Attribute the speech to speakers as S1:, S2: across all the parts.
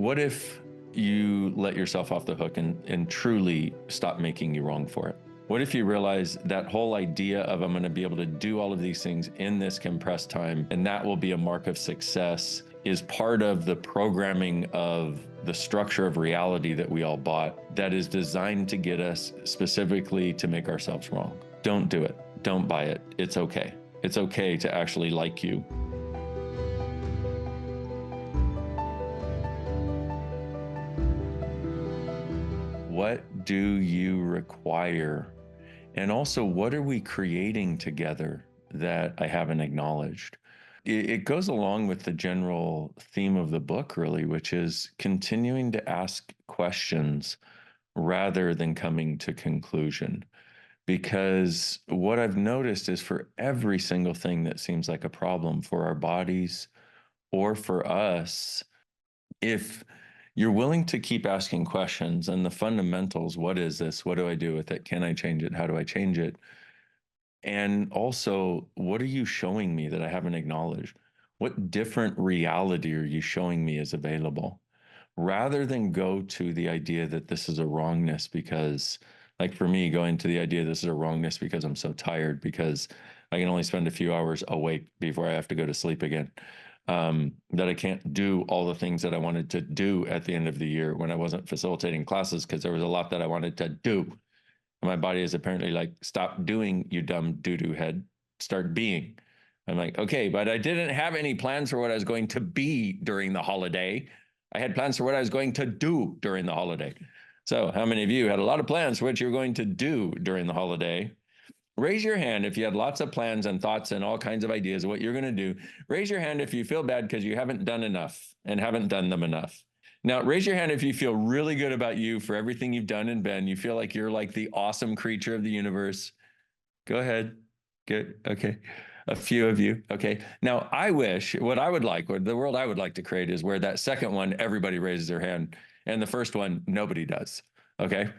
S1: What if you let yourself off the hook and truly stop making you wrong for it? What if you realize that whole idea of I'm going to be able to do all of these things in this compressed time, and that will be a mark of success, is part of the programming of the structure of reality that we all bought that is designed to get us specifically to make ourselves wrong? Don't do it. Don't buy it. It's okay. It's okay to actually like you. What do you require? And also, what are we creating together that I haven't acknowledged? It goes along with the general theme of the book, really, which is continuing to ask questions rather than coming to conclusion. Because what I've noticed is for every single thing that seems like a problem for our bodies or for us, if you're willing to keep asking questions and the fundamentals, what is this? What do I do with it? Can I change it? How do I change it? And also, what are you showing me that I haven't acknowledged? What different reality are you showing me is available? Rather than go to the idea that this is a wrongness because, like for me, going to the idea this is a wrongness because I'm so tired, because I can only spend a few hours awake before I have to go to sleep again. That I can't do all the things that I wanted to do at the end of the year when I wasn't facilitating classes because there was a lot that I wanted to do. My body is apparently like, stop doing, you dumb doo-doo head, start being. I'm like, okay, but I didn't have any plans for what I was going to be during the holiday. I had plans for what I was going to do during the holiday. So how many of you had a lot of plans for what you're going to do during the holiday? Raise your hand if you had lots of plans and thoughts and all kinds of ideas of what you're going to do. Raise your hand if you feel bad because you haven't done enough and haven't done them enough. Now, raise your hand if you feel really good about you for everything you've done and been. You feel like you're like the awesome creature of the universe. Go ahead. Good. Okay. A few of you. Okay. Now, I wish what I would like, what the world I would like to create is where that second one, everybody raises their hand, and the first one, nobody does. Okay.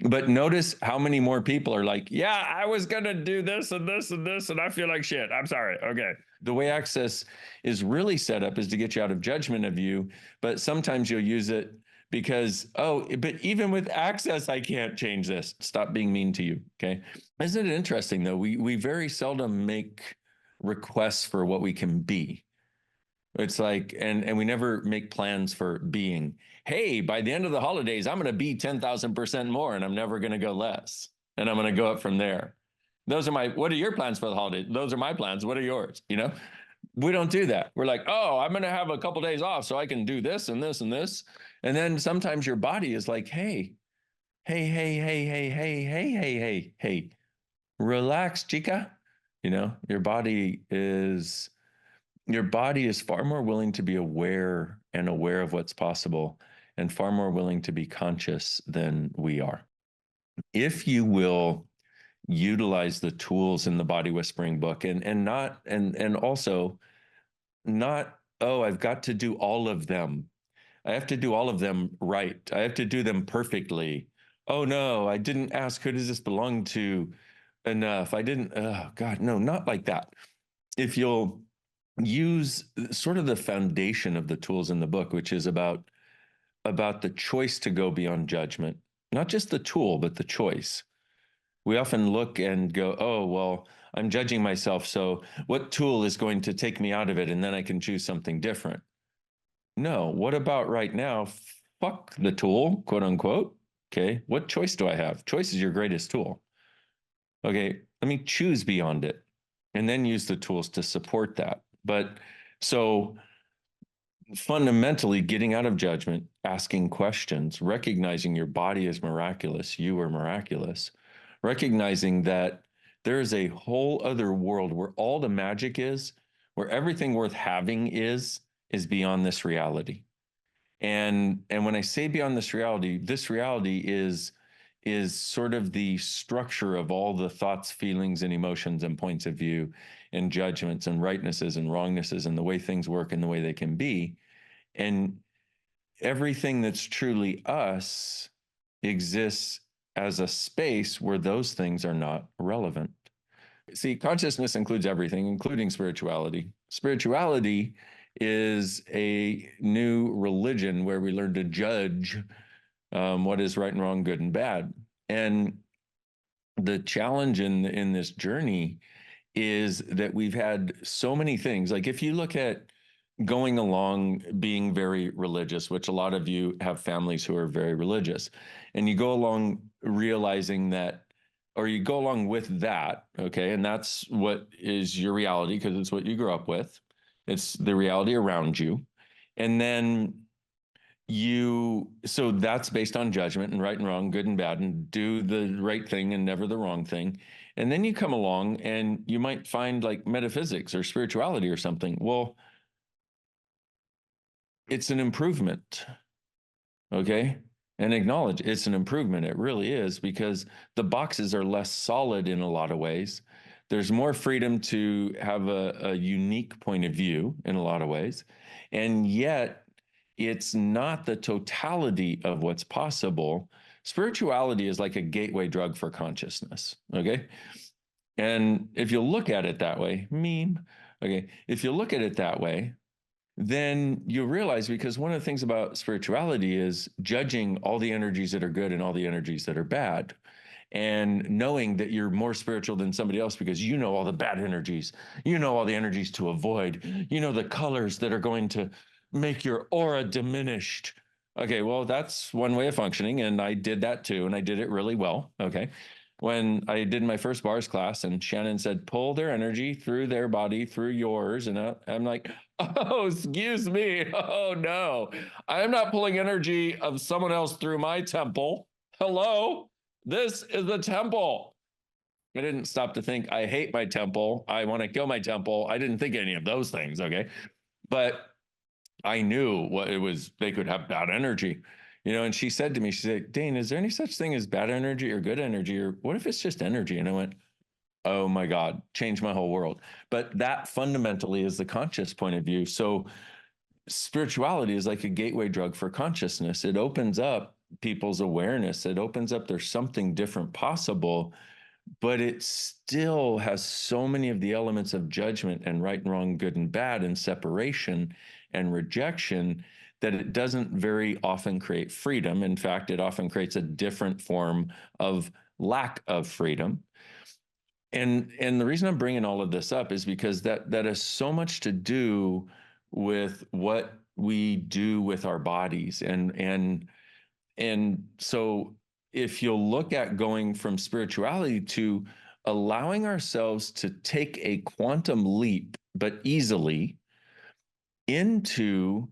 S1: But notice how many more people are like, yeah, I was going to do this and this and this, and I feel like shit. I'm sorry. Okay. The way access is really set up is to get you out of judgment of you, but sometimes you'll use it because, oh, but even with access, I can't change this. Stop being mean to you. Okay. Isn't it interesting, though? We very seldom make requests for what we can be. It's like, and we never make plans for being. Hey, by the end of the holidays, I'm going to be 10,000% more, and I'm never going to go less, and I'm going to go up from there. Those are my. What are your plans for the holiday? Those are my plans. What are yours? We don't do that. We're like, oh, I'm going to have a couple days off so I can do this and this and this, and then sometimes your body is like, hey, hey, hey, hey, hey, hey, hey, hey, hey, hey, relax, chica. Your body is far more willing to be aware and aware of what's possible and far more willing to be conscious than we are. If you will utilize the tools in the body whispering book and also not, oh, I've got to do all of them. I have to do all of them right. I have to do them perfectly. Oh no, I didn't ask who does this belong to enough. I didn't, oh God, no, not like that. If you'll use sort of the foundation of the tools in the book, which is about the choice to go beyond judgment, not just the tool, but the choice. We often look and go, oh, well, I'm judging myself. So what tool is going to take me out of it? And then I can choose something different. No, what about right now? Fuck the tool, quote unquote. Okay. What choice do I have? Choice is your greatest tool. Okay. Let me choose beyond it and then use the tools to support that. But so fundamentally, getting out of judgment, asking questions, recognizing your body is miraculous, you are miraculous, recognizing that there is a whole other world where all the magic is, where everything worth having is beyond this reality. And when I say beyond this reality is sort of the structure of all the thoughts, feelings, and emotions and points of view and judgments and rightnesses and wrongnesses and the way things work and the way they can be. And everything that's truly us exists as a space where those things are not relevant. See, consciousness includes everything, including spirituality. Spirituality is a new religion where we learn to judge what is right and wrong, good and bad. And the challenge in this journey is that we've had so many things. Like if you look at going along being very religious, which a lot of you have families who are very religious, and you go along realizing that, or you go along with that, okay, and that's what is your reality because it's what you grew up with. It's the reality around you. And then so that's based on judgment and right and wrong, good and bad, and do the right thing and never the wrong thing. And then you come along and you might find like metaphysics or spirituality or something. Well, it's an improvement, okay? And acknowledge it's an improvement. It really is, because the boxes are less solid in a lot of ways. There's more freedom to have a unique point of view in a lot of ways. And yet, it's not the totality of what's possible. Spirituality is like a gateway drug for consciousness, okay? And if you look at it that way, okay, if you look at it that way, then you realize, because one of the things about spirituality is judging all the energies that are good and all the energies that are bad, and knowing that you're more spiritual than somebody else because you know all the bad energies, you know all the energies to avoid, you know the colors that are going to make your aura diminished. Okay, well, that's one way of functioning, and I did that too, and I did it really well. Okay, when I did my first bars class and Shannon said, pull their energy through their body, through yours. And I'm like, oh, excuse me. Oh, no, I'm not pulling energy of someone else through my temple. Hello, this is the temple. I didn't stop to think, I hate my temple. I want to kill my temple. I didn't think any of those things. Okay. But I knew what it was. They could have bad energy, and she said to me, she said, Dain, is there any such thing as bad energy or good energy? Or what if it's just energy? And I went, oh my God, changed my whole world. But that fundamentally is the conscious point of view. So spirituality is like a gateway drug for consciousness. It opens up people's awareness. It opens up, there's something different possible, but it still has so many of the elements of judgment and right and wrong, good and bad, and separation and rejection, that it doesn't very often create freedom. In fact, it often creates a different form of lack of freedom. And the reason I'm bringing all of this up is because that has so much to do with what we do with our bodies. And so if you'll look at going from spirituality to allowing ourselves to take a quantum leap, but easily, into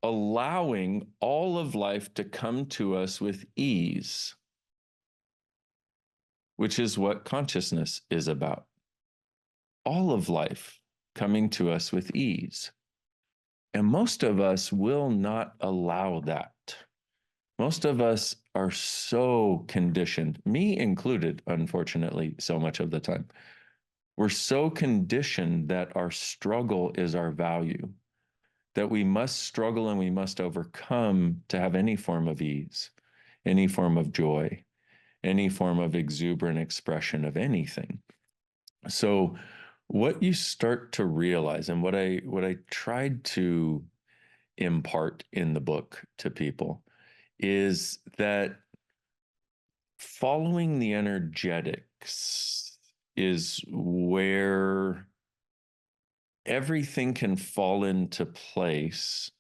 S1: allowing all of life to come to us with ease, which is what consciousness is about. All of life coming to us with ease. And most of us will not allow that. Most of us are so conditioned, me included, unfortunately, so much of the time. We're so conditioned that our struggle is our value, that we must struggle and we must overcome to have any form of ease, any form of joy, any form of exuberant expression of anything. So what you start to realize, and what I tried to impart in the book to people, is that following the energetics is where everything can fall into place,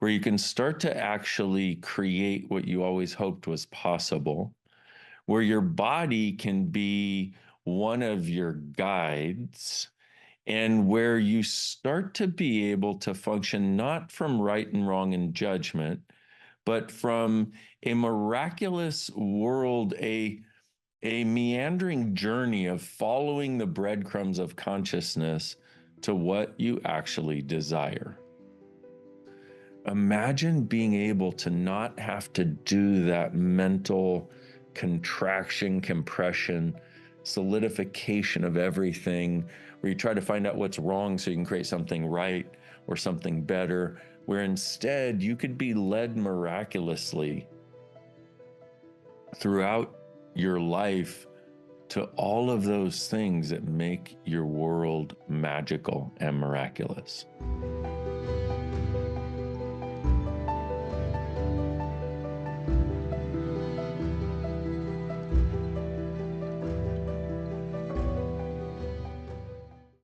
S1: where you can start to actually create what you always hoped was possible, where your body can be one of your guides, and where you start to be able to function not from right and wrong and judgment, but from a miraculous world, a meandering journey of following the breadcrumbs of consciousness to what you actually desire. Imagine being able to not have to do that mental contraction, compression, solidification of everything, where you try to find out what's wrong so you can create something right or something better, where instead you could be led miraculously throughout your life to all of those things that make your world magical and miraculous.